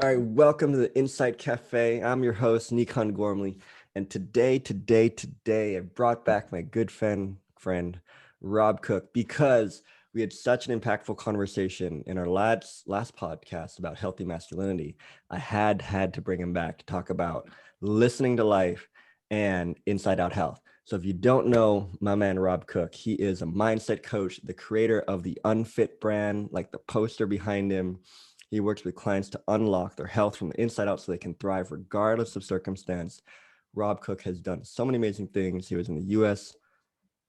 All right, welcome to the 𝗔𝗓 Cafe. I'm your host, 𝗔𝗓cie𝗂𝘁 and today, I brought back my good friend Rob Cook because we had such an impactful conversation in our last podcast about healthy masculinity. I had to bring him back to talk about listening to life and inside out health. So if you don't know my man Rob Cook, he is a mindset coach, the creator of the unFIT brand, like the poster behind him. He works with clients to unlock their health from the inside out so they can thrive regardless of circumstance. Rob Cook has done so many amazing things. He was in the US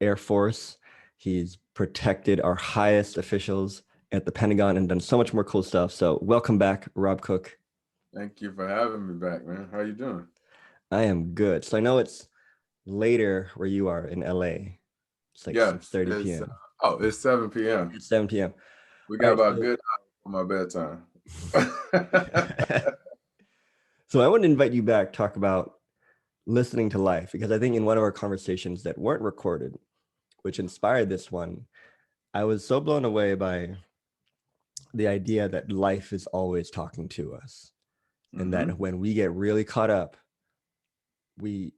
Air Force. He's protected our highest officials at the Pentagon and done so much more cool stuff. So welcome back, Rob Cook. Thank you for having me back, man. How you doing? I am good. So I know it's later where you are in LA. It's like Yes, 6:30 it's p.m. it's 7 p.m. It's 7 p.m. We All got right. about a good hour for my bedtime. So I want to invite you back, talk about listening to life, because I think in one of our conversations that weren't recorded, which inspired this one, I was so blown away by the idea that life is always talking to us, and that when we get really caught up, we're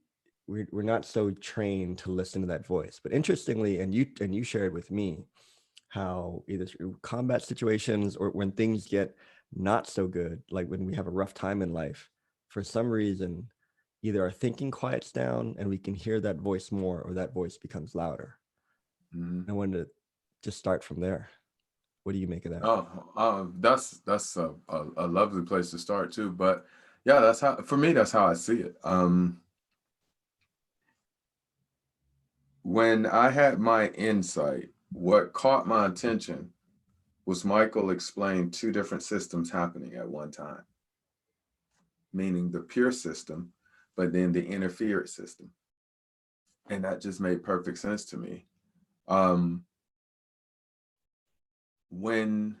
not so trained to listen to that voice. But interestingly, and you shared with me how either through combat situations or when things get not so good, like when we have a rough time in life, for some reason, either our thinking quiets down and we can hear that voice more, or that voice becomes louder. I wanted to just start from there. What do you make of that? That's a lovely place to start too. But yeah, that's how for me. That's how I see it. When I had my insight, what caught my attention was Michael explained two different systems happening at one time, meaning the pure system, but then the interfered system. And that just made perfect sense to me. When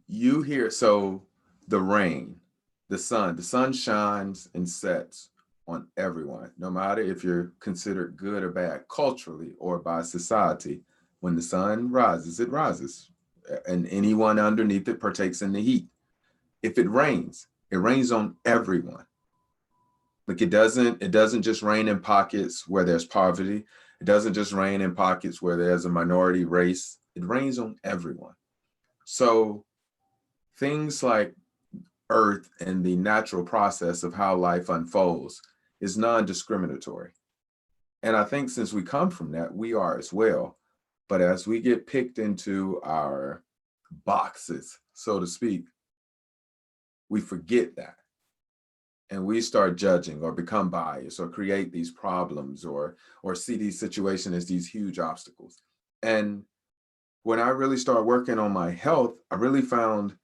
you hear, so the rain, the sun shines and sets on everyone, no matter if you're considered good or bad culturally or by society. When the sun rises, it rises, and anyone underneath it partakes in the heat. If it rains on everyone. Like it doesn't just rain in pockets where there's poverty. It doesn't just rain in pockets where there's a minority race. It rains on everyone. So things like Earth and the natural process of how life unfolds is non-discriminatory. And I think since we come from that, we are as well. But as we get picked into our boxes, so to speak, we forget that. And we start judging or become biased or create these problems or see these situations as these huge obstacles. And when I really started working on my health, I really found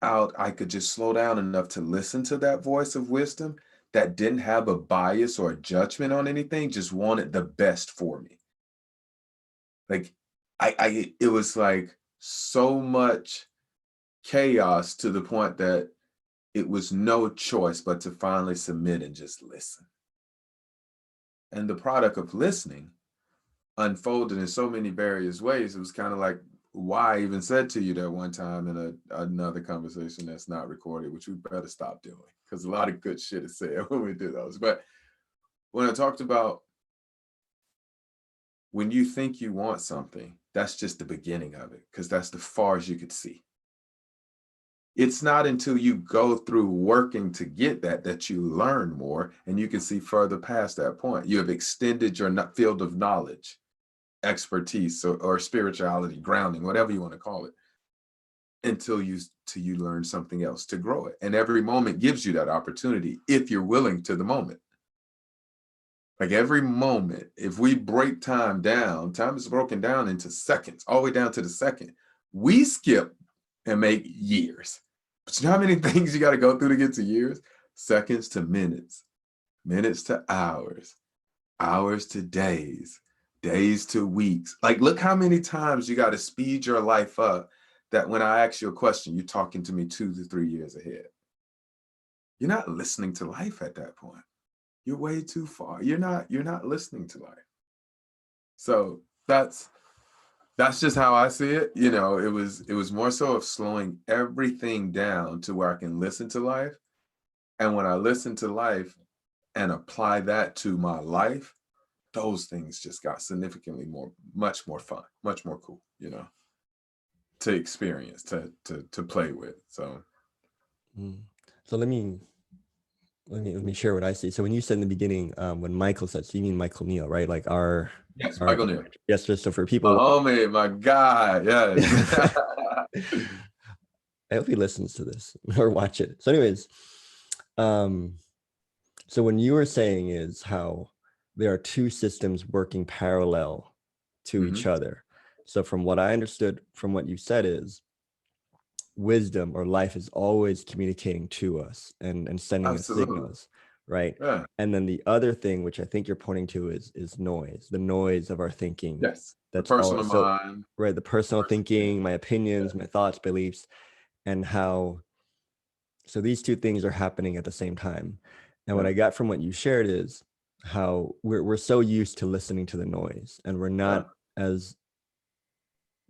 out I could just slow down enough to listen to that voice of wisdom that didn't have a bias or a judgment on anything, just wanted the best for me. Like it was like so much chaos to the point that it was no choice but to finally submit and just listen. And the product of listening unfolded in so many various ways. It was kind of like why I even said to you that one time in another conversation that's not recorded, which we better stop doing because a lot of good shit is said when we do those. But when I talked about when you think you want something, that's just the beginning of it because that's the far as you could see. It's not until you go through working to get that you learn more and you can see further past that point. You have extended your field of knowledge, expertise, or spirituality, grounding, whatever you want to call it, until you learn something else to grow it. And every moment gives you that opportunity if you're willing to the moment. Like every moment, if we break time down, time is broken down into seconds, all the way down to the second. We skip and make years. But you know how many things you got to go through to get to years? Seconds to minutes, minutes to hours, hours to days, days to weeks. Like, look how many times you got to speed your life up that when I ask you a question, you're talking to me 2 to 3 years ahead. You're not listening to life at that point. You're way too far. You're not listening to life. So that's That's just how I see it. You know, it was more so of slowing everything down to where I can listen to life. And when I listen to life and apply that to my life, those things just got significantly more, much more fun, much more cool, you know, to experience, to play with. So Mm. So let me share what I see. So when you said in the beginning, when Michael said, so you mean Michael Neal, right? Like yes, our Michael Neal, yes, just so for my people, homie, my guy, yes. I hope he listens to this or watch it. So, anyways, um, so when you were saying is how there are two systems working parallel to each Mhm. other. So from what I understood from what you said is wisdom or life is always communicating to us and sending us Absolutely. signals, right? Yeah. And then the other thing which I think you're pointing to is noise, the noise of our thinking. Yes. The That's all. personal So mind. right, the personal Yeah. thinking, my opinions, my thoughts, beliefs, and how so these two things are happening at the same time. And what Yeah. I got from what you shared is how we're so used to listening to the noise and we're Yeah. not as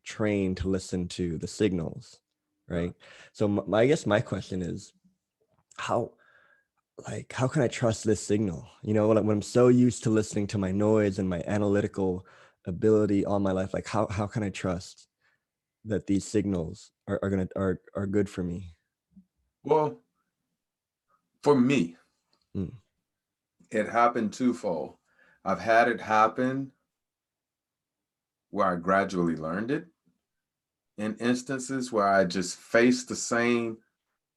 trained to listen to the signals, Yeah. right? So I guess my question is how how can I trust this signal? You know, when I'm so used to listening to my noise and my analytical ability all my life, like how can I trust that these signals are good for me? Well, for me, Mm, it happened twofold. I've had it happen where I gradually learned it in instances where I just faced the same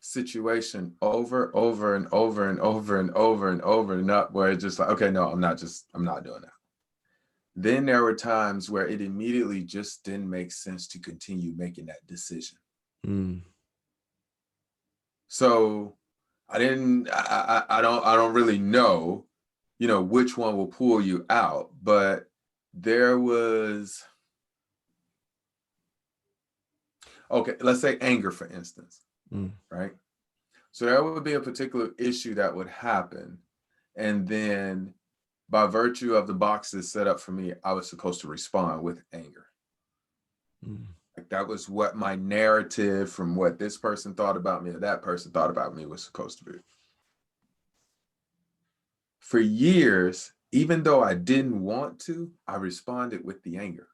situation over and over and over and over and over and up, where it's just like, okay, no, I'm not doing that. Then there were times where it immediately just didn't make sense to continue making that decision. mm, So I don't really know, you know, which one will pull you out, but there was, okay, let's say anger, for instance, mm, right? So there would be a particular issue that would happen. And then by virtue of the boxes set up for me, I was supposed to respond with anger. mm, Like that was what my narrative from what this person thought about me or that person thought about me was supposed to be. For years, even though I didn't want to, I responded with the anger.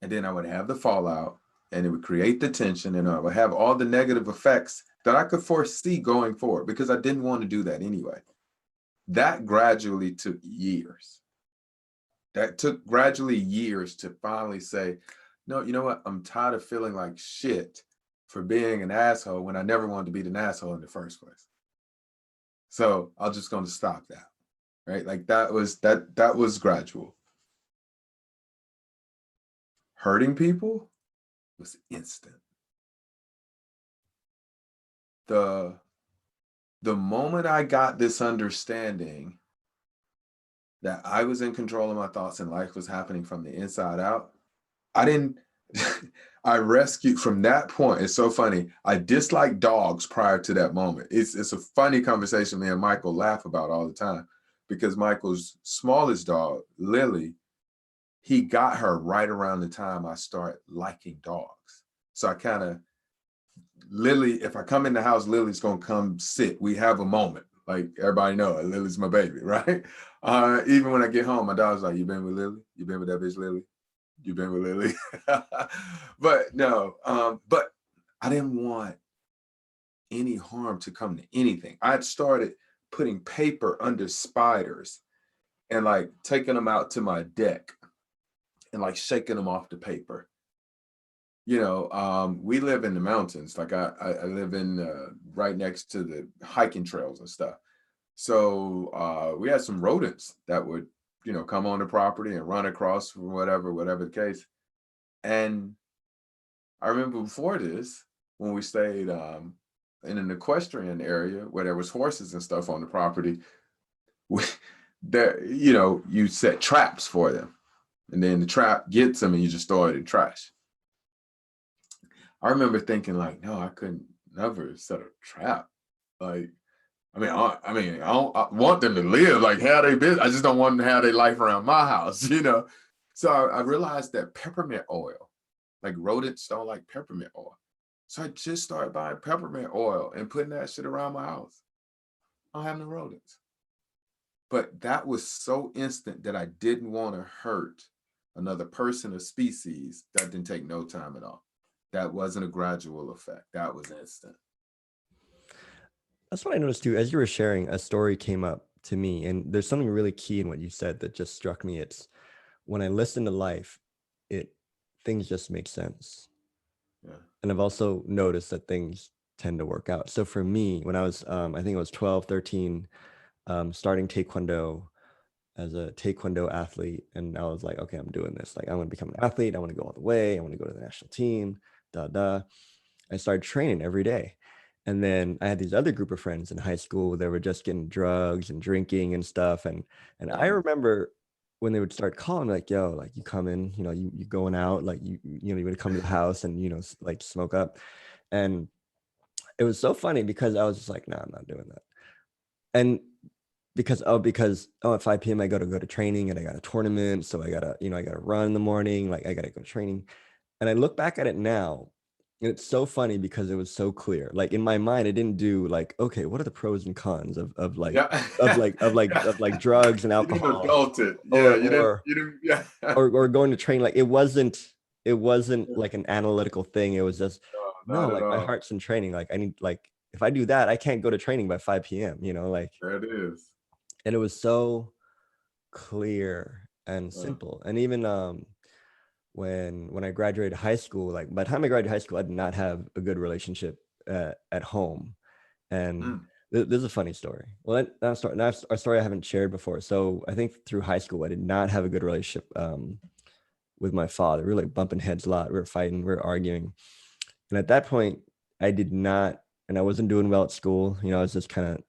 And then I would have the fallout and it would create the tension and I would have all the negative effects that I could foresee going forward because I didn't want to do that anyway. That gradually took years. That took gradually years to finally say, no, you know what? I'm tired of feeling like shit for being an asshole when I never wanted to be an asshole in the first place. So I'm just going to stop that. Right. Like that was gradual. Hurting people was instant. The the moment I got this understanding that I was in control of my thoughts and life was happening from the inside out, I didn't, I rescued from that point. It's so funny. I disliked dogs prior to that moment. It's a funny conversation me and Michael laugh about all the time because Michael's smallest dog, Lily, he got her right around the time I start liking dogs. So I kind of, Lily, if I come in the house, Lily's gonna come sit. We have a moment. Like everybody know, Lily's my baby, right? Even when I get home, my dog's like, "You been with Lily? You been with that bitch Lily? You been with Lily?" But no, but I didn't want any harm to come to anything. I had started putting paper under spiders and like taking them out to my deck and like shaking them off the paper. You know, we live in the mountains. Like I live in right next to the hiking trails and stuff. So we had some rodents that would, you know, come on the property and run across whatever the case. And I remember before this, when we stayed in an equestrian area where there was horses and stuff on the property, we, there, you know, you set traps for them, and then the trap gets them, and you just throw it in trash. I remember thinking like, no, I couldn't never set a trap. Like, I don't I want them to live like how they been. I just don't want them to have their life around my house, you know. So I realized that peppermint oil, like rodents don't like peppermint oil. So I just started buying peppermint oil and putting that shit around my house. I don't have no rodents. But that was so instant that I didn't want to hurt another person or species. That didn't take no time at all. That wasn't a gradual effect. That was instant. That's what I noticed too. As you were sharing, a story came up to me, and there's something really key in what you said that just struck me. It's when I listen to life, things just make sense. Yeah. And I've also noticed that things tend to work out. So for me, when I was, I think it was 12, 13, starting Taekwondo as a Taekwondo athlete. And I was like, okay, I'm doing this. Like, I want to become an athlete. I want to go all the way. I want to go to the national team, I started training every day. And then I had these other group of friends in high school that were just getting drugs and drinking and stuff. And I remember when they would start calling me, like, yo, like, you coming, you going out, like, you would come to the house and, like, smoke up. And it was so funny because I was just like, nah, I'm not doing that. And because at 5 p.m. I got to go to training and I got a tournament. So I gotta run in the morning. Like, I gotta go to training. And I look back at it now, and it's so funny because it was so clear. Like, in my mind, I didn't do like, okay, what are the pros and cons of drugs and alcohol? You didn't adult it. Yeah, you didn't, yeah. or going to train. Like, it wasn't like an analytical thing. It was just, no, like, my heart's in training. Like, I need, like, if I do that, I can't go to training by 5 p.m., like. There it is. And it was so clear and simple. And even when I graduated high school, like, by the time I graduated high school, I did not have a good relationship at home. And this is a funny story. Well, that's a story I haven't shared before. So I think through high school, I did not have a good relationship with my father. We were like bumping heads a lot. We were fighting, we were arguing. And at that point, I wasn't doing well at school. I was just kind of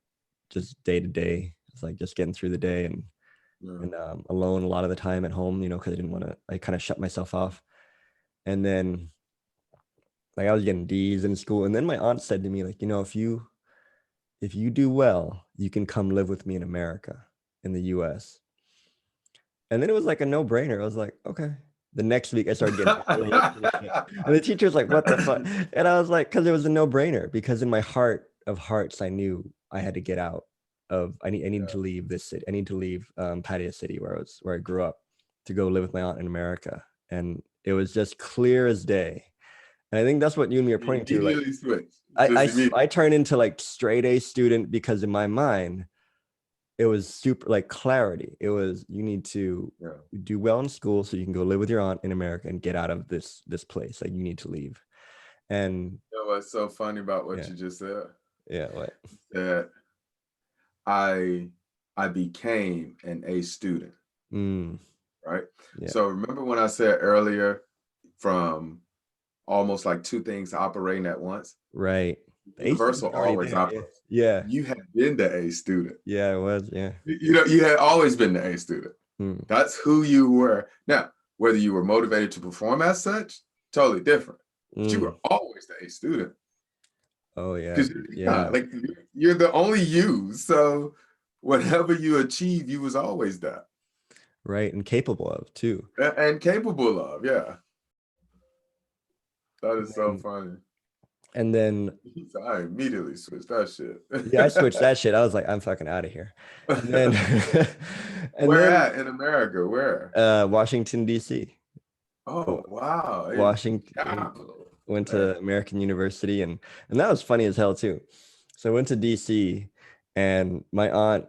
just day to day. It's like just getting through the day and alone a lot of the time at home, because I didn't want to, I kind of shut myself off. And then, like, I was getting D's in school. And then my aunt said to me, like, if you do well, you can come live with me in America, in the US. And then it was like a no-brainer. I was like, okay. The next week I started getting and the teacher was like, what the fuck? And I was like, because it was a no-brainer, because in my heart of hearts, I knew I had to get out of, I need to leave this city. I need to leave Pattaya City, where I grew up, to go live with my aunt in America. And it was just clear as day. And I think that's what you and me are pointing to. Like, I turned into like straight A student because in my mind, it was super, like, clarity. It was, you need to do well in school so you can go live with your aunt in America and get out of this place. Like, you need to leave. And what's so funny about what you just said? Yeah, what? That I became an A student. Right? Yeah. So remember when I said earlier, from almost like two things operating at once? Right. Universal always operates. Yeah. You had been the A student. Yeah, I was. Yeah. You had always been the A student. That's who you were. Now, whether you were motivated to perform as such, totally different. But you were always the A student. Oh yeah. Yeah. Like, you're the only you. So whatever you achieve, you was always that. Right. And capable of too. And capable of, yeah. That is so funny. And then I immediately switched that shit. Yeah, I switched that shit. I was like, I'm fucking out of here. And then at in America? Where? Washington, D.C. Oh wow. Washington. Went to American University, and that was funny as hell too. So I went to DC, and my aunt,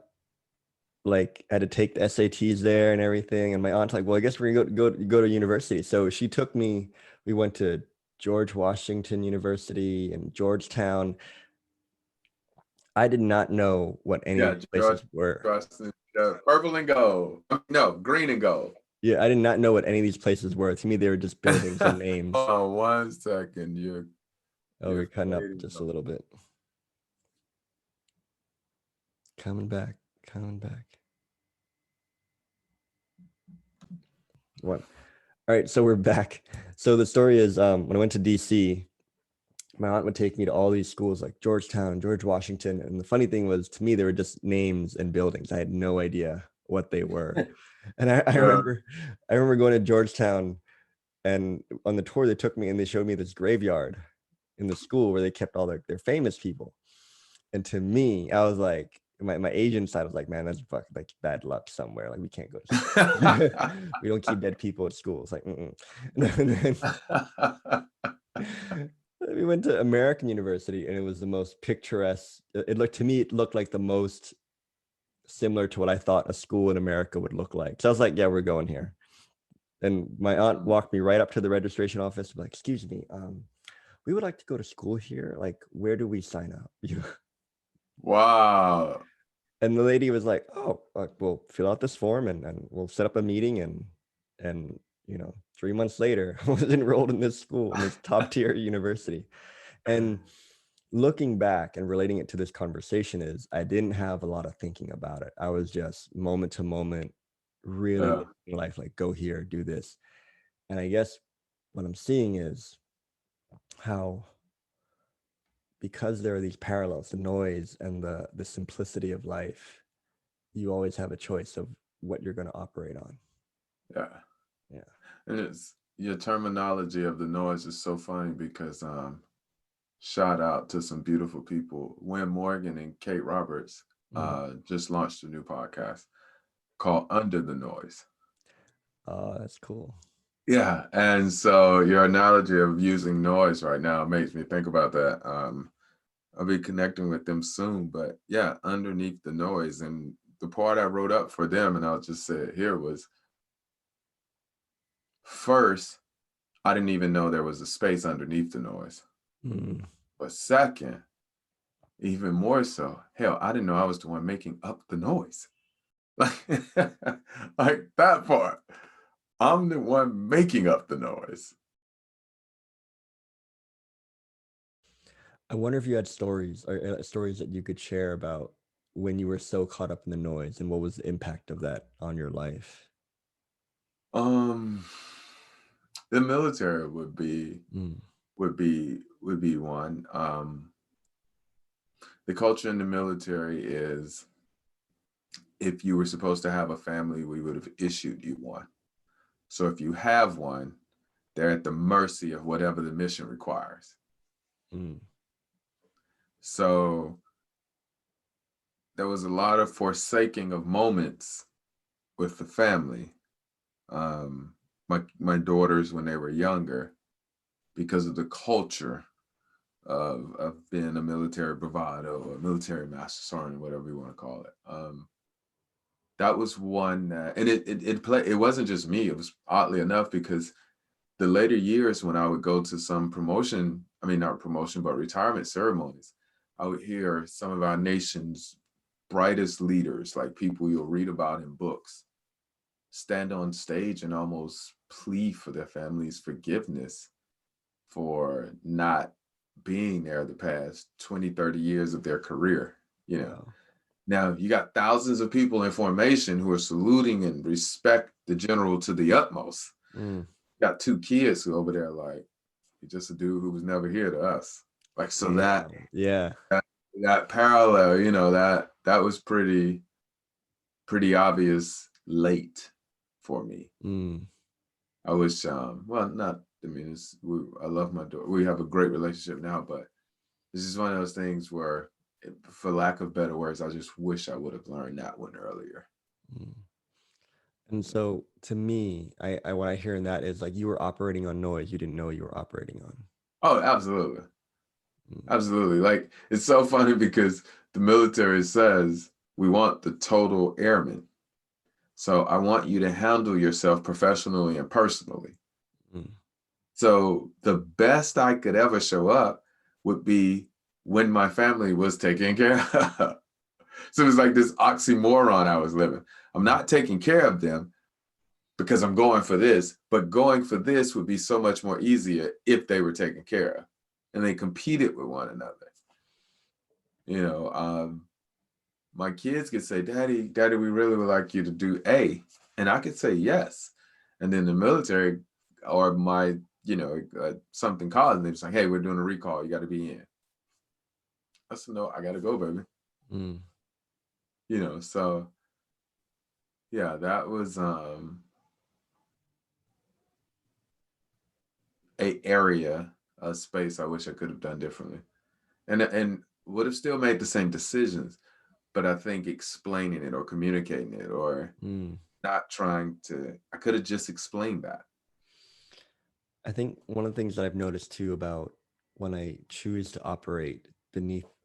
like, had to take the SATs there and everything. And my aunt's like, well, I guess we're gonna go to university. So she took me. We went to George Washington University and Georgetown. I did not know what any of these places were. Purple and gold. No, green and gold. Yeah, I did not know what any of these places were. To me, they were just buildings and names. Oh, 1 second. We're cutting up just a little bit. Coming back. What? All right, so we're back. So the story is, when I went to DC, my aunt would take me to all these schools like Georgetown and George Washington. And the funny thing was, to me, they were just names and buildings. I had no idea what they were. And I Yeah. remember going to Georgetown, and on the tour they took me and they showed me this graveyard in the school where they kept all their famous people. And to me, I was like, my Asian side was like, man, that's fucking like bad luck somewhere. Like we can't go to school. We don't keep dead people at school. It's like, and then we went to American University, and it was the most picturesque. It looked to me, it looked like the most similar to what I thought a school in America would look like. So I was like, yeah, we're going here. And my aunt walked me right up to the registration office, like, excuse me, we would like to go to school here. Like, where do we sign up? Wow. And the lady was like, oh, we'll fill out this form and we'll set up a meeting. And 3 months later, I was enrolled in this school, in this top tier university. And looking back and relating it to this conversation is I didn't have a lot of thinking about it. I was just moment to moment, really living life, like go here, do this. And I guess what I'm seeing is how, because there are these parallels, the noise and the simplicity of life, you always have a choice of what you're going to operate on. Yeah. And it's your terminology of the noise is so funny because shout out to some beautiful people. Win Morgan and Kate Roberts just launched a new podcast called Under the Noise. Oh, that's cool. Yeah. And so your analogy of using noise right now makes me think about that. I'll be connecting with them soon, but yeah, underneath the noise. And the part I wrote up for them, and I'll just say it here, was first, I didn't even know there was a space underneath the noise. But second, even more so, hell, I didn't know I was the one making up the noise. Like that part. I'm the one making up the noise. I wonder if you had stories or stories that you could share about when you were so caught up in the noise, and what was the impact of that on your life? The military would be one. The culture in the military is, if you were supposed to have a family, we would have issued you one. So if you have one, they're at the mercy of whatever the mission requires. So there was a lot of forsaking of moments with the family. My daughters, when they were younger, because of the culture of being a military bravado or military master sergeant, whatever you want to call it. That was one, and it wasn't just me. It was, oddly enough, because the later years when I would go to some not promotion, but retirement ceremonies, I would hear some of our nation's brightest leaders, like people you'll read about in books, stand on stage and almost plead for their family's forgiveness for not being there the past 20, 30 years of their career, Wow. Now, you got thousands of people in formation who are saluting and respect the general to the utmost. Got two kids who over there like, he's just a dude who was never here to us. Like, so that parallel, that was pretty obvious late for me. I wish, I love my daughter. We have a great relationship now, but this is one of those things where, for lack of better words, I just wish I would have learned that one earlier. And so to me, I what I hear in that is like you were operating on noise you didn't know you were operating on. Oh, absolutely. Absolutely. Like, it's so funny because the military says we want the total airman. So I want you to handle yourself professionally and personally. So the best I could ever show up would be when my family was taken care of. So it was like this oxymoron I was living. I'm not taking care of them because I'm going for this, but going for this would be so much more easier if they were taken care of. And they competed with one another. My kids could say, Daddy, we really would like you to do A. And I could say yes. And then the military or my, something college, and they're just like, hey, we're doing a recall. You got to be in. I said, no, I got to go, baby. So Yeah, that was a area, a space I wish I could have done differently, and would have still made the same decisions, but I think explaining it or communicating it or Mm. not trying to, I could have just explained that. I think one of the things that I've noticed too about when I choose to operate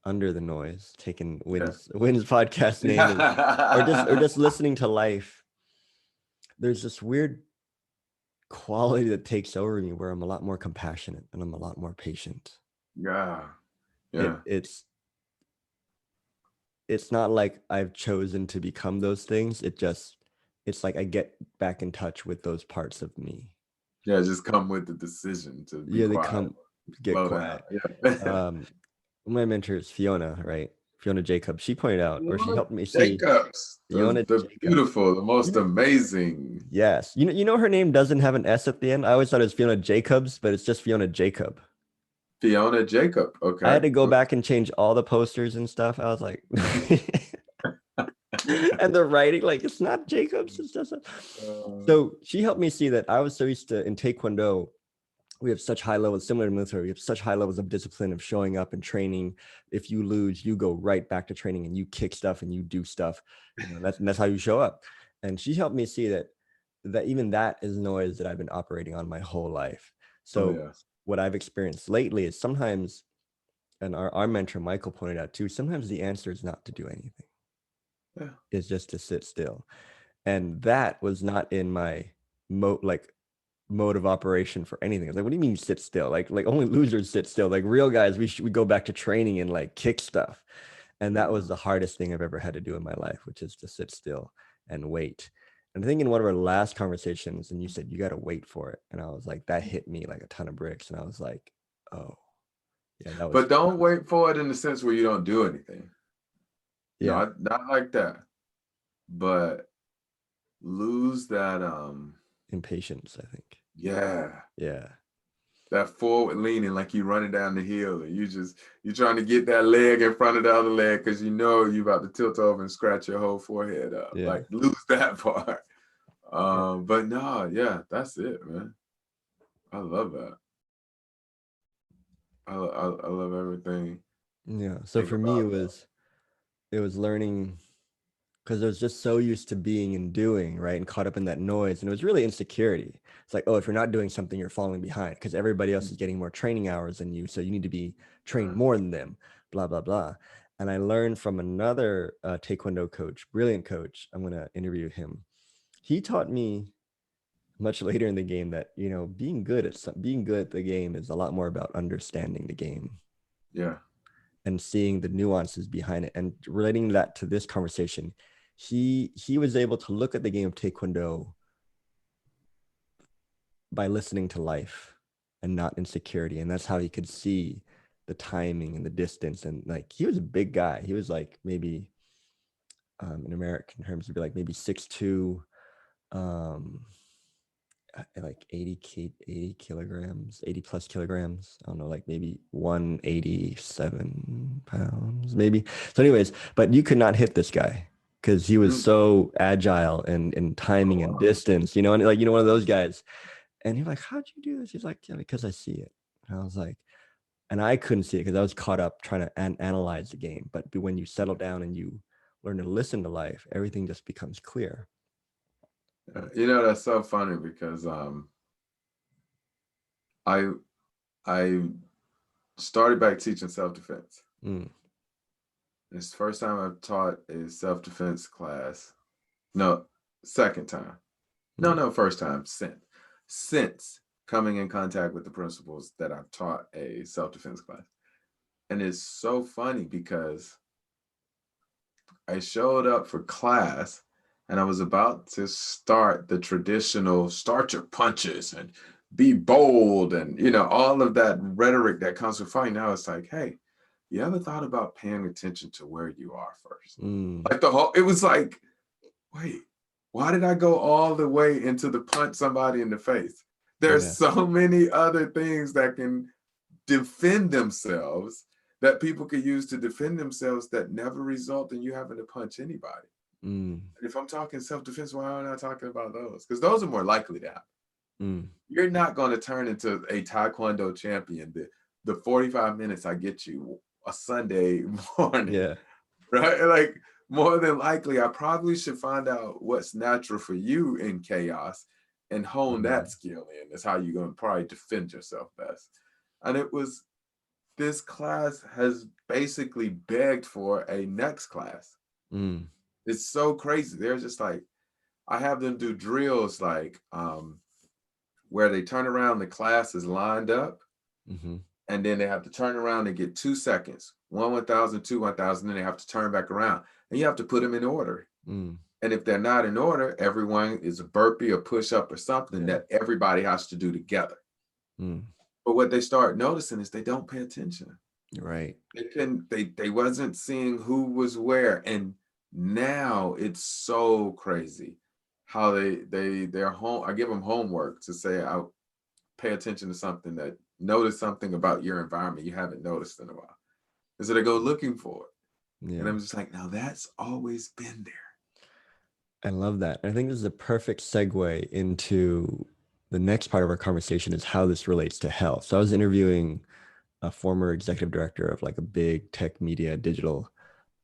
under the noise, taking Yeah. Wynn's podcast name is, or just listening to life, there's this weird quality that takes over me where I'm a lot more compassionate and I'm a lot more patient. Yeah. It Yeah. it's not like I've chosen to become those things. It's like I get back in touch with those parts of me. Yeah. Just come with the decision to be Yeah, they quiet, come get slow quiet. down. Yeah. My mentor is Fiona, right? Fiona Jacob. She pointed out, or she helped me see Jacobs, Fiona the Jacob. beautiful, the most amazing. Yes. You know her name doesn't have an S at the end. I always thought it was Fiona Jacobs, but it's just Fiona Jacob. Fiona Jacob. I had Okay. to go back and change all the posters and stuff. I was like, and the writing, like it's not Jacobs, it's just so she helped me see that I was so used to in Taekwondo, we have such high levels, similar to military, we have such high levels of discipline of showing up and training. If you lose, you go right back to training and you kick stuff and you do stuff. That's how you show up. And she helped me see that even that is noise that I've been operating on my whole life. So yeah. what I've experienced lately is sometimes, and our mentor Michael pointed out too, sometimes the answer is not to do anything. Yeah. It's just to sit still. And that was not in my mode of operation for anything. I was like, what do you mean you sit still? Like only losers sit still. Like real guys, we go back to training and like kick stuff. And that was the hardest thing I've ever had to do in my life, which is to sit still and wait. And I think in one of our last conversations, and you said you got to wait for it, and I was like, that hit me like a ton of bricks, and I was like, oh, yeah, that was. But don't wait for it in the sense where you don't do anything. Yeah, Not like that. But lose that impatience, I think. yeah. Yeah. That forward leaning, like you running down the hill and you're trying to get that leg in front of the other leg because you know you're about to tilt over and scratch your whole forehead up. Yeah. Like lose that part. But no, yeah, that's it, man. I love that. I love everything. Yeah. So for me, it was learning, because I was just so used to being and doing, right, and caught up in that noise. And it was really insecurity. It's like, oh, if you're not doing something, you're falling behind because everybody else is getting more training hours than you. So you need to be trained more than them, blah, blah, blah. And I learned from another Taekwondo coach, brilliant coach. I'm going to interview him. He taught me much later in the game that, being good at the game is a lot more about understanding the game. Yeah. And seeing the nuances behind it and relating that to this conversation. He was able to look at the game of Taekwondo by listening to life and not insecurity. And that's how he could see the timing and the distance. And like, he was a big guy. He was like maybe in American terms, would be like maybe 6'2", like 80 kilograms, 80 plus kilograms. I don't know, like maybe 187 pounds, maybe. So anyways, but you could not hit this guy because he was so agile and timing and distance, and like, one of those guys. And you're like, how'd you do this? He's like, yeah, because I see it. And I was like, and I couldn't see it because I was caught up trying to analyze the game. But when you settle down and you learn to listen to life, everything just becomes clear. That's so funny because I started back teaching self-defense. It's the first time I've taught a self-defense class. No, second time. No, first time since coming in contact with the principles that I've taught a self-defense class. And it's so funny because I showed up for class and I was about to start the traditional start your punches and be bold and, all of that rhetoric that comes with fighting. Now it's like, hey, you ever thought about paying attention to where you are first? Like it was like, wait, why did I go all the way into the punch somebody in the face? There's so many other things that can defend themselves that people could use to defend themselves that never result in you having to punch anybody. Mm, And if I'm talking self-defense, why am I not talking about those? Because those are more likely to happen. mm, You're not going to turn into a Taekwondo champion the 45 minutes I get you a Sunday morning, yeah. right? Like, more than likely, I probably should find out what's natural for you in chaos and hone Mm, that skill in. That's how you're going to probably defend yourself best. And this class has basically begged for a next class. mm, It's so crazy. They're just like, I have them do drills like where they turn around, the class is lined up, mm-hmm. and then they have to turn around and get 2 seconds. 1,000, 1,000, then they have to turn back around. And you have to put them in order. Mm, And if they're not in order, everyone is a burpee, a push-up, or something yeah. that everybody has to do together. Mm, But what they start noticing is they don't pay attention. right. They wasn't seeing who was where. And now it's so crazy how they're home. I give them homework to say, I'll pay attention to something, that notice something about your environment you haven't noticed in a while. And so they go looking for it. And Yeah. I'm just like, now that's always been there. I love that. I think this is a perfect segue into the next part of our conversation is how this relates to health. So I was interviewing a former executive director of like a big tech media digital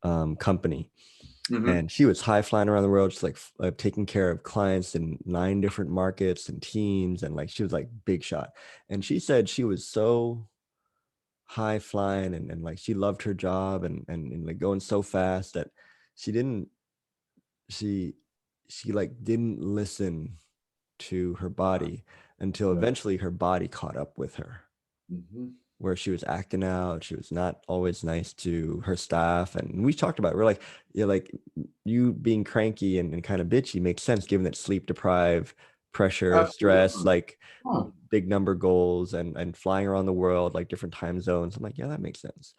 company. Mm-hmm. And she was high flying around the world, just like taking care of clients in 9 different markets and teams. And like, she was like big shot. And she said she was so high flying and like she loved her job and like going so fast that she didn't, she, she like didn't listen to her body until Yeah. eventually her body caught up with her, Mm-hmm. where she was acting out. She was not always nice to her staff. And we talked about it. We're like, yeah, like you being cranky and kind of bitchy makes sense given that sleep deprived, pressure, stress, Absolutely. like Huh. big number goals and flying around the world, like different time zones. I'm like, yeah, that makes sense.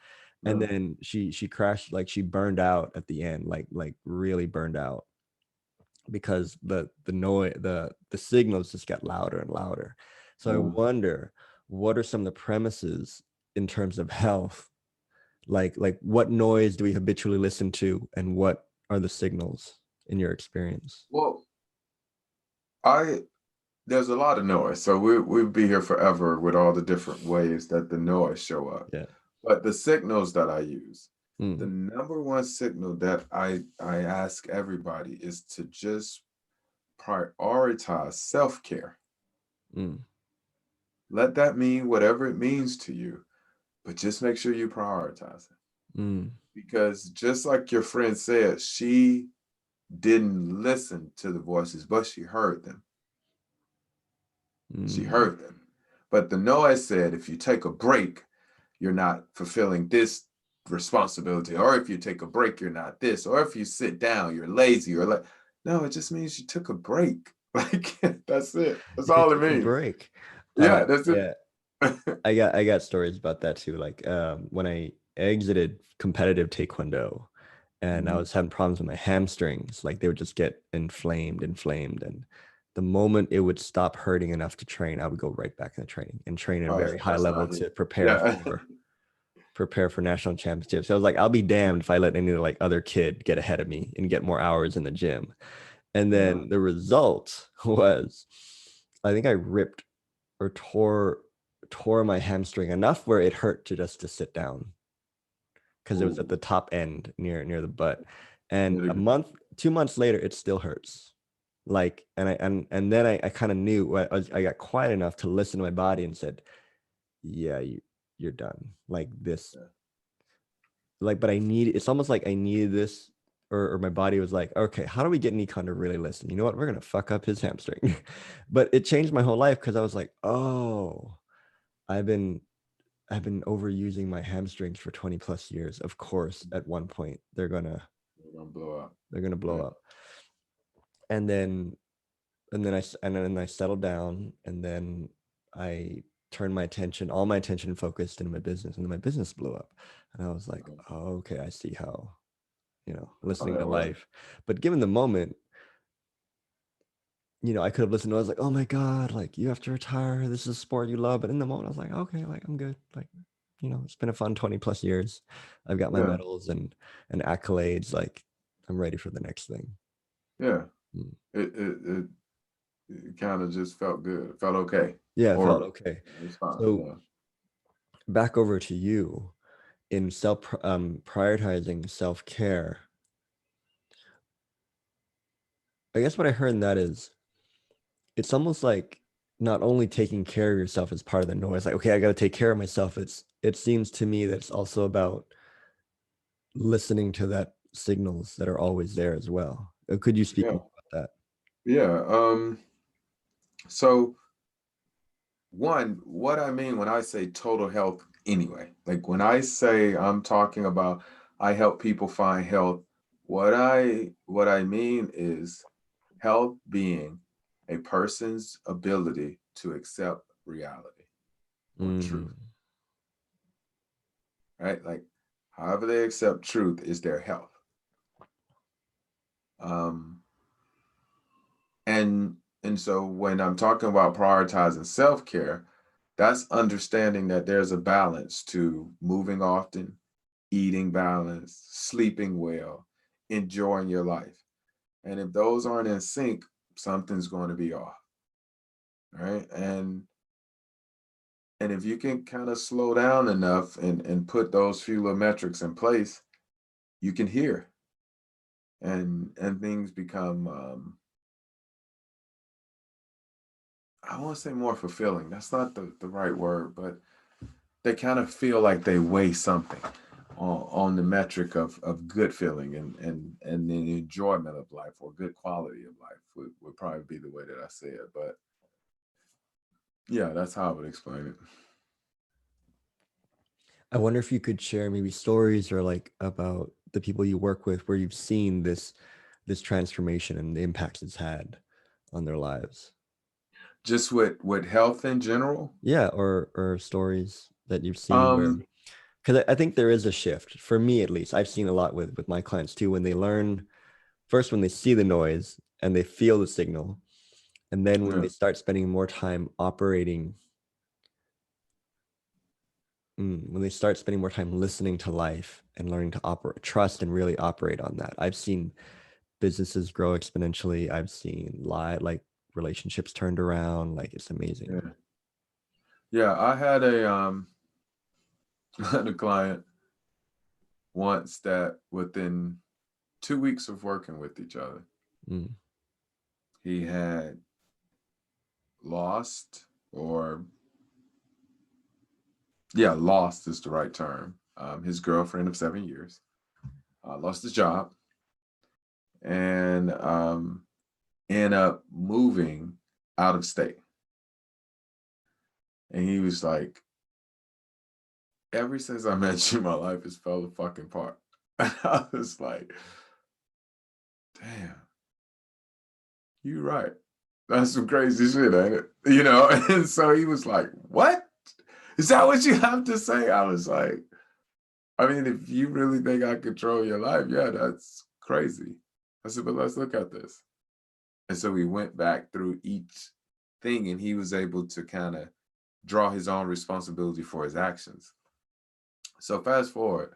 And Yeah. then she crashed, like she burned out at the end, like really burned out because the noise, the signals just got louder and louder. So I Yeah. wonder, what are some of the premises in terms of health, like what noise do we habitually listen to and what are the signals in your experience? Well, I there's a lot of noise. So we'd be here forever with all the different ways that the noise show up. Yeah. But the signals that I use, the Mm, number one signal that I ask everybody is to just prioritize self-care. mm, Let that mean whatever it means to you, but just make sure you prioritize it. mm, Because just like your friend said, she didn't listen to the voices, but she heard them. She mm, heard them. But the noise said, if you take a break, you're not fulfilling this responsibility. Or if you take a break, you're not this. Or if you sit down, you're lazy. Or like, no, it just means you took a break. Like, that's it. That's you all it took a means. break. Yeah, that's it. Yeah, I got stories about that too. Like when I exited competitive taekwondo and I Mhm. was having problems with my hamstrings, like they would just get inflamed. And the moment it would stop hurting enough to train, I would go right back into training and train at a Oh, very high that's level not it. to Yeah. prepare for national championships. So I was like, I'll be damned if I let any like other kid get ahead of me and get more hours in the gym. And Yeah. then the result was, I think I ripped or tore my hamstring enough where it hurt to just to sit down because it was at Ooh. the top end near the butt. And Really a good. month, 2 months later, it still hurts. Like, and then I kind of knew I got quiet enough to listen to my body and said, yeah, you're done. Like this, Yeah. like, but it's almost like I needed this, or my body was like, okay, how do we get Nikon to really listen? You know what? We're gonna fuck up his hamstring. But it changed my whole life because I was like, oh, I've been I've been overusing my hamstrings for 20 plus years. Of course, at one point We're gonna blow up. they're gonna blow Yeah. up. And then and then I settled down and then I turned my attention, all my attention focused into my business, and then my business blew up. And I was like, Okay. oh, okay, I see how, How listening to that works. life. But given the moment, I could have listened to it. I was like, oh my God, like you have to retire. This is a sport you love. But in the moment, I was like, okay, like I'm good. Like, it's been a fun 20 plus years. I've got my Yeah. medals and accolades. Like I'm ready for the next thing. Yeah. Mm. It kind of just felt good. It felt okay. Yeah, it felt Or okay. it was fine. So Yeah. back over to you in prioritizing self-care. I guess what I heard in that is it's almost like not only taking care of yourself as part of the noise, like, okay, I got to take care of myself. It seems to me that it's also about listening to that signals that are always there as well. Could you speak Yeah. more about that? Yeah. So one, what I mean when I say total health anyway, like when I say I'm talking about I help people find health, what I mean is health being a person's ability to accept reality or Mm, truth, right? Like however they accept truth is their health. Um, and so when I'm talking about prioritizing self-care, that's understanding that there's a balance to moving often, eating balanced, sleeping well, enjoying your life. And if those aren't in sync, something's going to be off, right? And if you can kind of slow down enough and put those few little metrics in place, you can hear and things become I want to say more fulfilling. That's not the right word, but they kind of feel like they weigh something on the metric of good feeling and the enjoyment of life or good quality of life would probably be the way that I say it. But yeah, that's how I would explain it. I wonder if you could share maybe stories or like about the people you work with where you've seen this transformation and the impacts it's had on their lives. Just with health in general. Yeah, or stories that you've seen where, Um, because I think there is a shift for me at least. I've seen a lot with my clients too when they learn first when they see the noise and they feel the signal, and then when yeah, they start spending more time operating, when they start spending more time listening to life and learning to operate, trust and really operate on that. I've seen businesses grow exponentially. I've seen like relationships turned around. Like it's amazing. yeah, yeah. I had a had a client once that within 2 weeks of working with each other, Mm, he had lost or yeah, lost is the right term. His girlfriend of 7 years lost his job and ended up moving out of state. And he was like, ever since I met you, my life has fell fucking apart. And I was like, damn, you right. That's some crazy shit, ain't it? You know? And so he was like, what? Is that what you have to say? I was like, I mean, if you really think I control your life, yeah, that's crazy. I said, but let's look at this. And so we went back through each thing and he was able to kind of draw his own responsibility for his actions. So fast forward,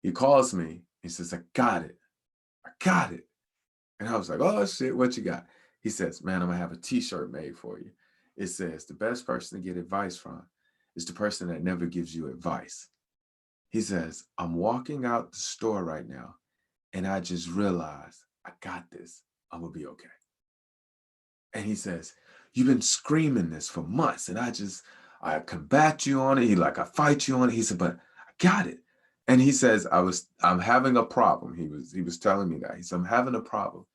he calls me. He says, I got it. I got it. And I was like, oh shit, what you got? He says, man, I'm gonna have a t-shirt made for you. It says, the best person to get advice from is the person that never gives you advice. He says, I'm walking out the store right now and I just realized I got this. I'm gonna be okay. And he says, you've been screaming this for months and I combat you on it. I fight you on it. He said, but I got it. And he says, I'm having a problem. He was telling me that. He said, I'm having a problem.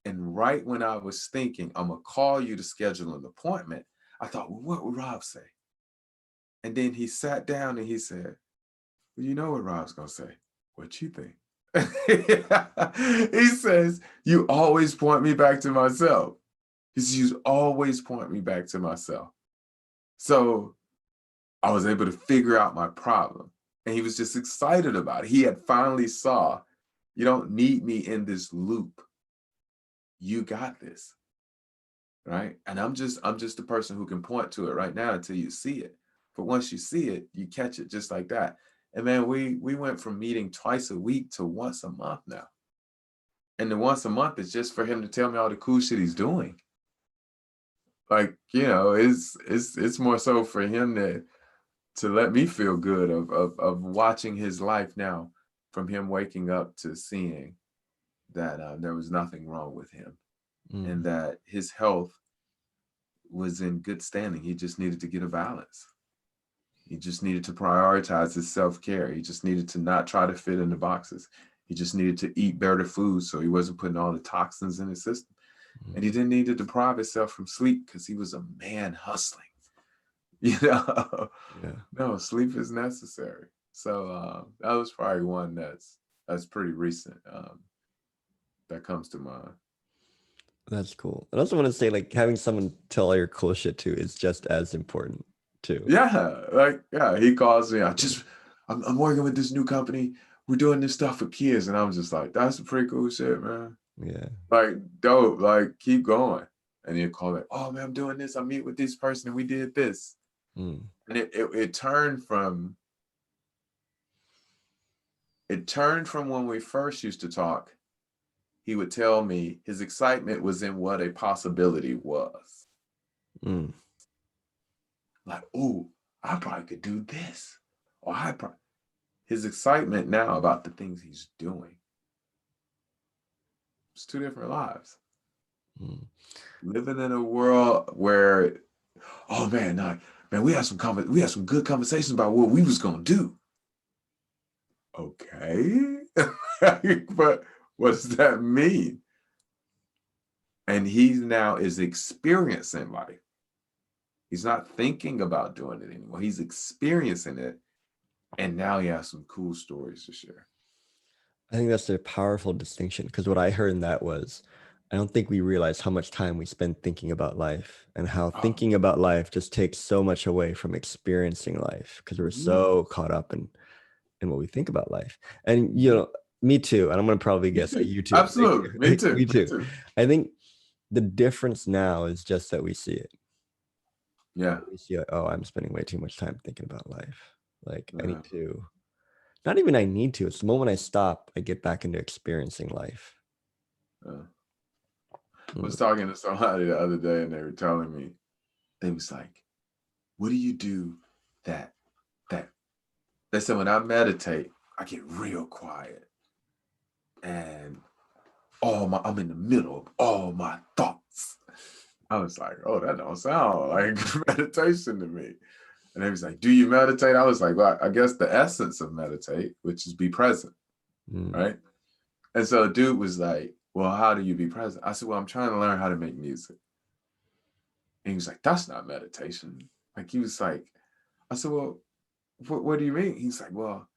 And right when I was thinking, I'm gonna call you to schedule an appointment, I thought, well, what would Rob say? And then he sat down and he said, well, you know what Rob's gonna say? What you think? He says, you always point me back to myself. He says, you always point me back to myself. So I was able to figure out my problem. And he was just excited about it. He had finally saw, you don't need me in this loop. You got this. Right. And I'm just the person who can point to it right now until you see it. But once you see it, you catch it just like that. And man, we went from meeting twice a week to once a month now. And the once a month is just for him to tell me all the cool shit he's doing. Like, it's more so for him to let me feel good of watching his life now, from him waking up to seeing that there was nothing wrong with him, and that his health was in good standing. He just needed to get a balance. He just needed to prioritize his self-care. He just needed to not try to fit in the boxes. He just needed to eat better food so he wasn't putting all the toxins in his system. And he didn't need to deprive himself from sleep because he was a man hustling. Yeah. No, sleep is necessary. So that was probably one that's pretty recent that comes to mind. That's cool. I also want to say, like, having someone tell all your cool shit to is just as important too. Yeah, he calls me. I'm working with this new company. We're doing this stuff for kids, and I'm just like, that's pretty cool shit, man. Yeah. Like, dope. Like, keep going. And he'll call it, oh man, I'm doing this. I meet with this person, and we did this. And it turned from when we first used to talk. He would tell me his excitement was in what a possibility was. Like, oh, I probably could do this. Or his excitement now about the things he's doing. It's two different lives. Living in a world where, oh man, we had some good conversations about what we was gonna do. Okay. But what does that mean? And he now is experiencing life. He's not thinking about doing it anymore. He's experiencing it. And now he has some cool stories to share. I think that's a powerful distinction, because what I heard in that was, I don't think we realize how much time we spend thinking about life, and how thinking about life just takes so much away from experiencing life, because we're so caught up in what we think about life. And me too. And I'm gonna probably guess that you too. Absolutely. Me too. Me too. I think the difference now is just that we see it. Yeah. We see, like, oh, I'm spending way too much time thinking about life. Like, I need to. Not even I need to. It's the moment I stop, I get back into experiencing life. I was talking to somebody the other day, and they were telling me, they was like, what do you do that they said, when I meditate, I get real quiet, and I'm in the middle of all my thoughts. I was like, oh, that don't sound like meditation to me. And they was like, do you meditate? I was like, well, I guess the essence of meditate, which is be present, right? And so the dude was like, well, how do you be present? I said, well, I'm trying to learn how to make music. And he was like, that's not meditation. Like, he was like, I said, well, what do you mean? He's like, well,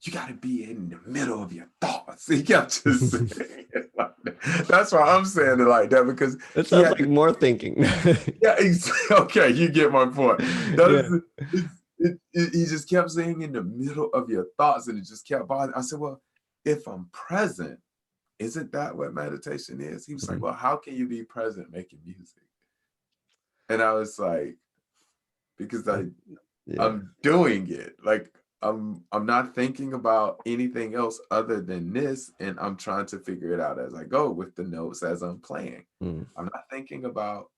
you got to be in the middle of your thoughts. He kept just saying it like that. That's why I'm saying it like that, because it sounds like more thinking. Yeah, okay, you get my point. He just kept saying in the middle of your thoughts, and it just kept bothering. I said, well, if I'm present, isn't that what meditation is? He was like, well, how can you be present making music? And I was like, because I'm doing it. Like, I'm not thinking about anything else other than this, and I'm trying to figure it out as I go with the notes as I'm playing. I'm not thinking about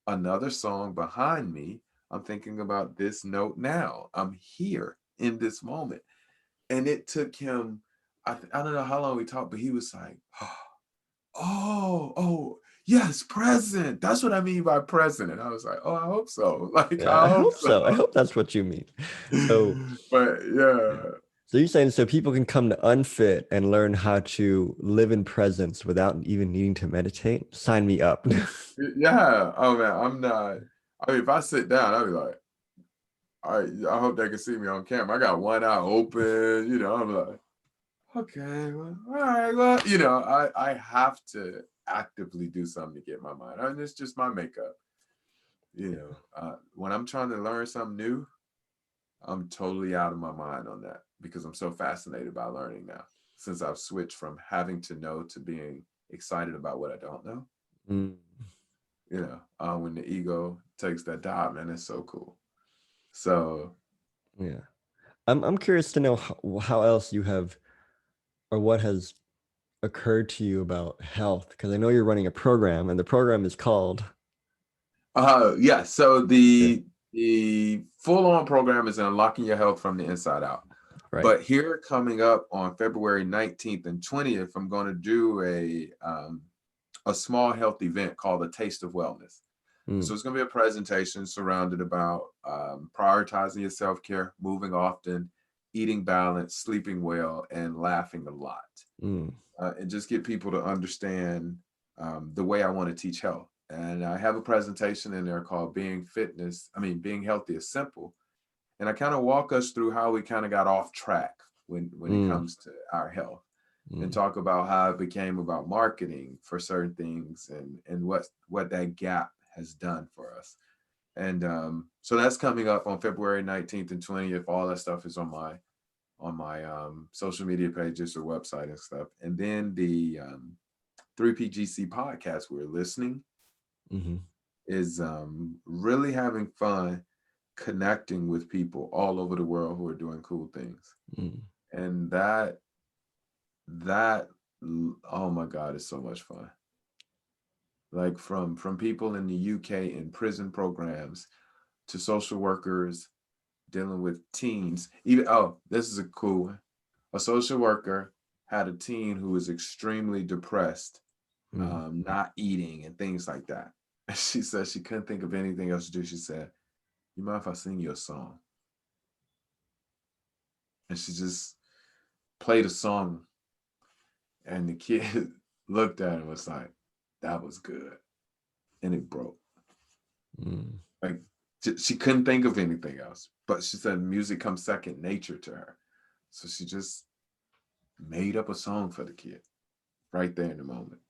another song behind me. I'm thinking about this note now. I'm here in this moment. And it took him, I don't know how long we talked, but he was like, oh, yes, present. That's what I mean by present. And I was like, oh, I hope so. Like, I hope so. I hope that's what you mean. So, but yeah. So you're saying, so people can come to unFIT and learn how to live in presence without even needing to meditate? Sign me up. Yeah. Oh man, I'm not. I mean, if I sit down, I'll be like, I hope they can see me on camera. I got one eye open, I'm like, okay, well, all right, well, I have to actively do something to get my mind. I mean, it's just my makeup. When I'm trying to learn something new, I'm totally out of my mind on that, because I'm so fascinated by learning now, since I've switched from having to know to being excited about what I don't know. When the ego takes that dive, man, it's so cool. So I'm curious to know how else you have, or what has occurred to you about health? Because I know you're running a program, and the program is called. Yeah. So Yeah. the full-on program is Unlocking Your Health from the Inside Out. Right. But here coming up on February 19th and 20th, I'm going to do a small health event called a Taste of Wellness. So it's going to be a presentation surrounded about prioritizing your self-care, moving often, eating balanced, sleeping well, and laughing a lot. And just get people to understand the way I want to teach health. And I have a presentation in there called Being Healthy is Simple. And I kind of walk us through how we kind of got off track when it comes to our health, and talk about how it became about marketing for certain things, and what that gap has done for us. And so that's coming up on February 19th and 20th. All that stuff is on my social media pages or website and stuff. And then the 3PGC podcast we're listening is really having fun connecting with people all over the world who are doing cool things. And that oh my God, it's so much fun. Like from people in the UK in prison programs to social workers dealing with teens. Even this is a cool one. A social worker had a teen who was extremely depressed, not eating and things like that. And she said she couldn't think of anything else to do. She said, "You mind if I sing you a song?" And she just played a song, and the kid looked at it and was like, "That was good," and it broke. Like she couldn't think of anything else, but she said music comes second nature to her, so she just made up a song for the kid right there in the moment,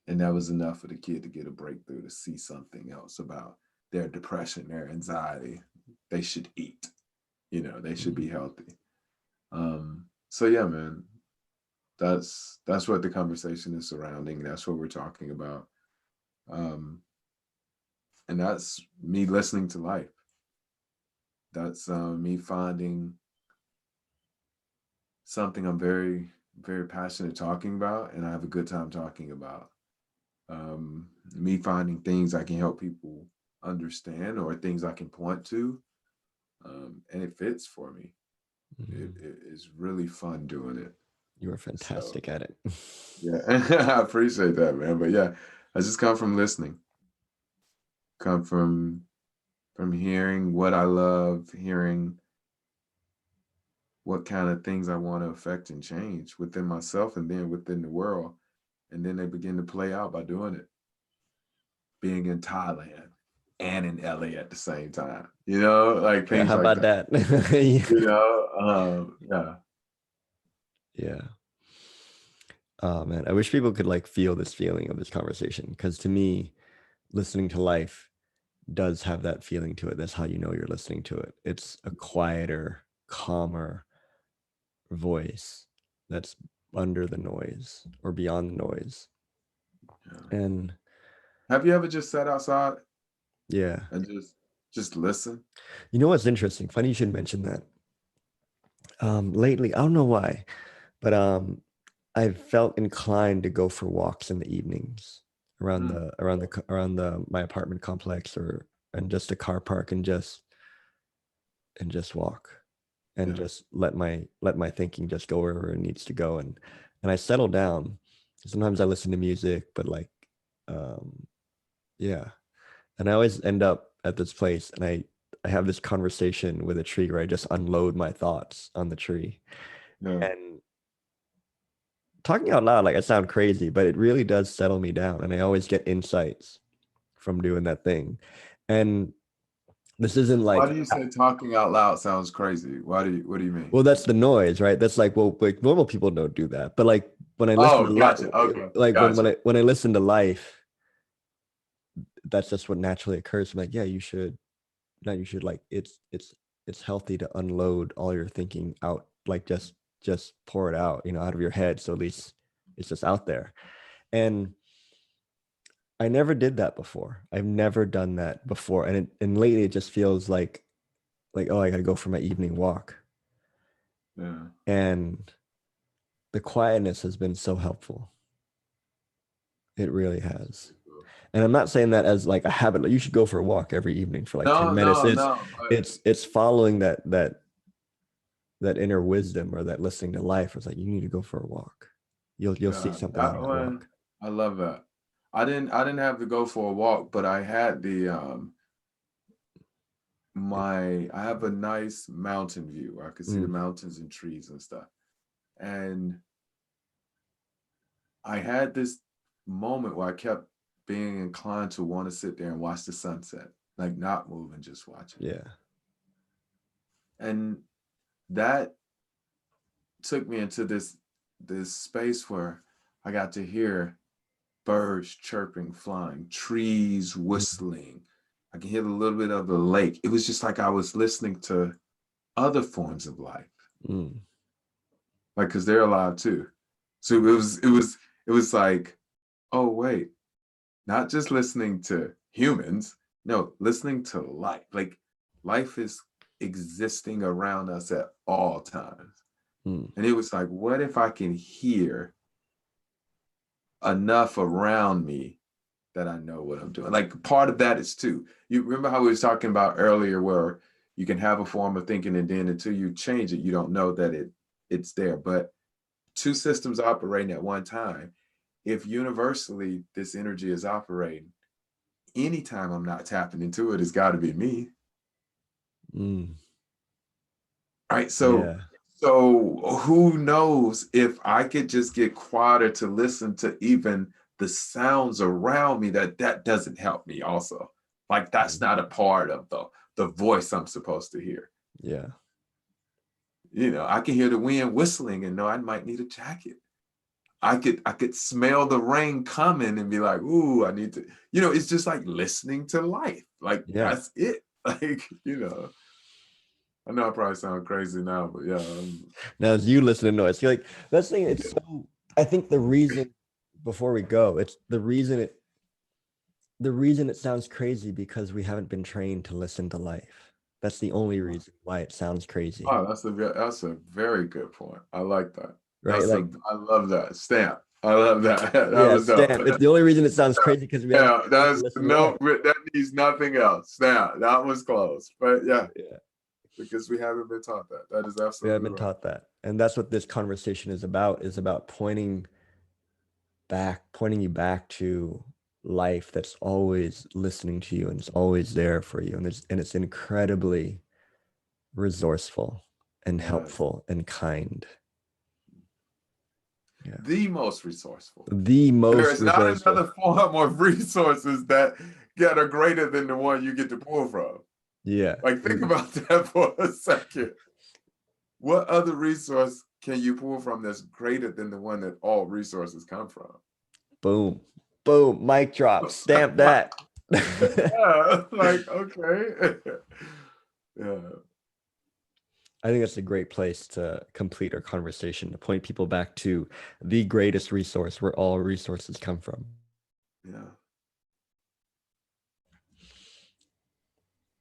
and that was enough for the kid to get a breakthrough, to see something else about their depression, their anxiety. They should eat, they should be healthy. So yeah, man, that's what the conversation is surrounding. That's what we're talking about. And that's me listening to life. That's me finding something I'm very, very passionate talking about, and I have a good time talking about. Me finding things I can help people understand, or things I can point to, and it fits for me. It is really fun doing it. You are fantastic at it. Yeah, I appreciate that, man. But yeah, I just come from listening, come from hearing what I love, hearing what kind of things I want to affect and change within myself and then within the world. And then they begin to play out by doing it. Being in Thailand and in LA at the same time, like Yeah, things how like about that. that? Yeah. Yeah. Oh man, I wish people could like feel this feeling of this conversation, because to me, listening to life does have that feeling to it. That's how you know you're listening to it. It's a quieter, calmer voice that's under the noise or beyond the noise. Yeah. And Have you ever just sat outside yeah, and just listen? you know what's interesting? Funny you should mention that. Lately, I don't know why, but I've felt inclined to go for walks in the evenings around my apartment complex, and just a car park, and just walk, and just let my thinking just go wherever it needs to go, and I settle down. Sometimes I listen to music, but like yeah, and I always end up at this place, and I have this conversation with a tree where I just unload my thoughts on the tree. Yeah. And talking out loud, like I sound crazy, but it really does settle me down, and I always get insights from doing that thing. And this isn't Why like, do you say talking out loud sounds crazy? What do you mean? well, that's the noise, right? That's like, well, like normal people don't do that, but like when I listen Oh, to gotcha. Okay, like gotcha. when I listen to life, that's just what naturally occurs. I'm like, yeah, you should, not you should, like it's healthy to unload all your thinking out, like just pour it out, out of your head, so at least it's just out there. And I never did that before. I've never done that before. And lately it just feels like, oh, I gotta go for my evening walk. Yeah. And the quietness has been so helpful. It really has. And I'm not saying that as like a habit. Like you should go for a walk every evening for like 10 No, minutes. no, no. It's following that inner wisdom or that listening to life. It's like you need to go for a walk. You'll see Yeah, something on that that one, walk. I love that. I didn't have to go for a walk, but I had the I have a nice mountain view where I could see the Mm, mountains and trees and stuff. And I had this moment where I kept being inclined to want to sit there and watch the sunset, like not move and just watch it. yeah. And that took me into this space where I got to hear birds chirping, flying, trees Mm, whistling. I can hear a little bit of the lake. It was just like I was listening to other forms of life, mm, like because they're alive too. So it was like, oh wait, not just listening to humans, no, listening to life. Like life is existing around us at all times. mm. And it was like, what if I can hear enough around me that I know what I'm doing? Like part of that is too. You remember how we was talking about earlier where you can have a form of thinking and then until you change it, you don't know that it's there. But two systems operating at one time, if universally this energy is operating, anytime I'm not tapping into it, it's got to be me. Mm, Right. So yeah. who knows if I could just get quieter to listen to even the sounds around me, that doesn't help me also. Like that's Mm, not a part of the voice I'm supposed to hear. yeah. I can hear the wind whistling and know I might need a jacket. I could smell the rain coming and be like, ooh, I need to, it's just like listening to life. Like Yeah. that's it. Like, I know I probably sound crazy now, but yeah. Now as you listen to noise, you're like that's the thing. It's so I think the reason before we go, it's the reason it sounds crazy because we haven't been trained to listen to life. That's the only reason why it sounds crazy. Oh, that's a very good point. I like that. Right? Like, I love that stamp. I love that. That yeah, was dope. stamp. It's the only reason it sounds crazy because we haven't Yeah, been trained to that's listen to no, life. that needs nothing else. Stamp. That was close, but yeah, Yeah. because we haven't been taught that. That is We haven't absolutely been right. taught that. And that's what this conversation is about pointing you back to life that's always listening to you and it's always there for you. And it's incredibly resourceful and Yes, helpful and kind. Yeah. the most resourceful. The There most is not resourceful. another form of resources that are greater than the one you get to pull from. Yeah. Like, think about that for a second. What other resource can you pull from that's greater than the one that all resources come from? Boom. Boom. Mic drop. Stamp that. Yeah, like, okay. Yeah. I think that's a great place to complete our conversation, to point people back to the greatest resource where all resources come from. Yeah.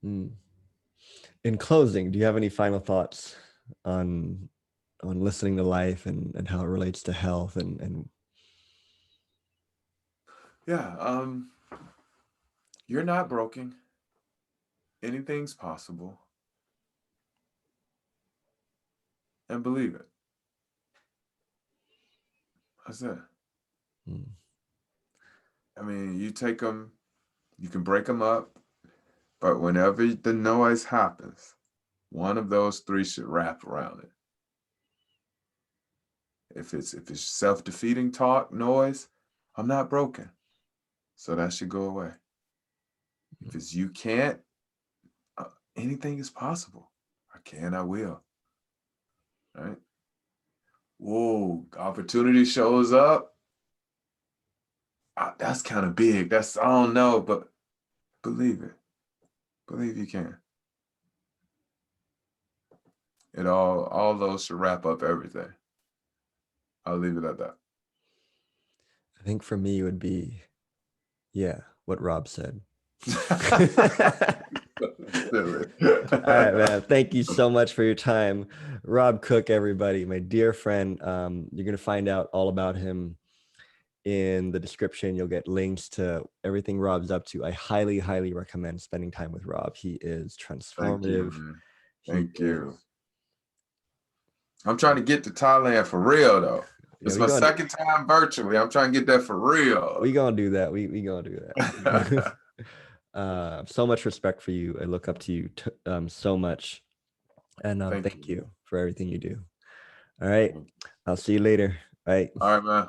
Mm. In closing, do you have any final thoughts on listening to life and how it relates to health and Yeah. You're not broken. Anything's possible. And believe it. That's it. Mm. I mean, you take them, you can break them up, but whenever the noise happens, one of those three should wrap around it. If it's self-defeating talk, noise, I'm not broken. So that should go away. If it's you can't, uh, anything is possible. I can, I will. Right? Whoa, opportunity shows up. That's kind of big. I don't know, but believe it. Believe you can. All those should wrap up everything. I'll leave it at that. I think for me it would be, yeah, what Rob said. Silly. All right, man. Thank you so much for your time. Rob Cook, everybody, my dear friend. You're going to find out all about him in the description. You'll get links to everything Rob's up to. I highly, highly recommend spending time with Rob. He is Thank you, transformative. man. He Thank you. is- I'm trying to get to Thailand for real, though. Yeah, It's my second time virtually. I'm trying to get that for real. we gonna do that. We gonna do that. So much respect for you. I look up to you so much. And thank you for everything you do. All right. I'll see you later. Bye. All right, man.